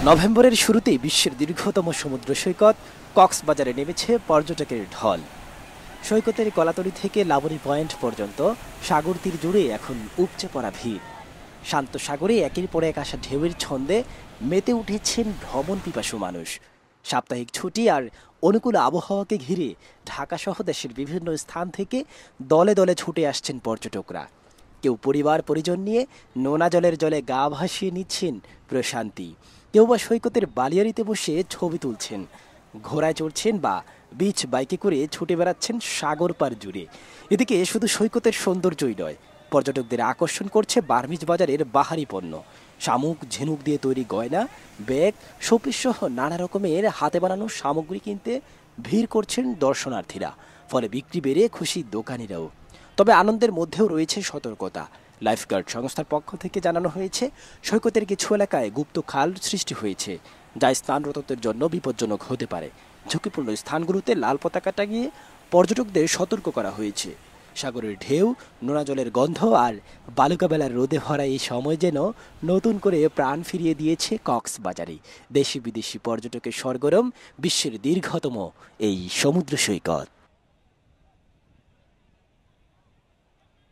নভেম্বরের শুরুতেই বিশ্বের দীর্ঘতম সমুদ্র সৈকত কক্সবাজারে নেমেছে পর্যটকের ঢল। সৈকতের কলাতলি থেকে লাবণী পয়েন্ট পর্যন্ত সাগর তীর জুড়ে এখন উপচে পড়া ভিড়। শান্ত সাগরে একের পর এক আসা ঢেউয়ের ছন্দে মেতে উঠেছেন ভ্রমণ পিপাসু মানুষ। সাপ্তাহিক ছুটি আর অনুকূল আবহাওয়াকে ঘিরে ঢাকাসহ দেশের বিভিন্ন স্থান থেকে দলে দলে ছুটে আসছেন পর্যটকরা। কেউ পরিবার পরিজন নিয়ে নোনা জলের জলে গা ভাসিয়ে নিচ্ছেন প্রশান্তি, কেউ বা সৈকতের বালিয়াড়িতে বসে ছবি তুলছেন, ঘোড়ায় চড়ছেন বা বিচ বাইকে করে ছুটে বেড়াচ্ছেন সাগর পার জুড়ে। এদিকে শুধু সৈকতের সৌন্দর্যই নয়, পর্যটকদের আকর্ষণ করছে বার্মিজ বাজারের বাহারি পণ্য। শামুক, ঝিনুক দিয়ে তৈরি গয়না, ব্যাগ, শোপিস সহ নানা রকমের হাতে বানানো সামগ্রী কিনতে ভিড় করছেন দর্শনার্থীরা। ফলে বিক্রি বেড়ে খুশি দোকানিরাও। তবে আনন্দের মধ্যেও রয়েছে সতর্কতা। লাইফগার্ড সংস্থার পক্ষ থেকে জানানো হয়েছে, সৈকতের কিছু এলাকায় গুপ্ত খাল সৃষ্টি হয়েছে, যা স্নানরতদের জন্য বিপজ্জনক হতে পারে। ঝুঁকিপূর্ণ স্থানগুলোতে লাল পতাকা টাঙিয়ে পর্যটকদের সতর্ক করা হয়েছে। সাগরের ঢেউ, নোনা জলের গন্ধ আর বালুকাবেলার রোদে ভরা এই সময় যেন নতুন করে প্রাণ ফিরিয়ে দিয়েছে কক্সবাজারে। দেশি বিদেশি পর্যটকের সরগরম বিশ্বের দীর্ঘতম এই সমুদ্র সৈকত।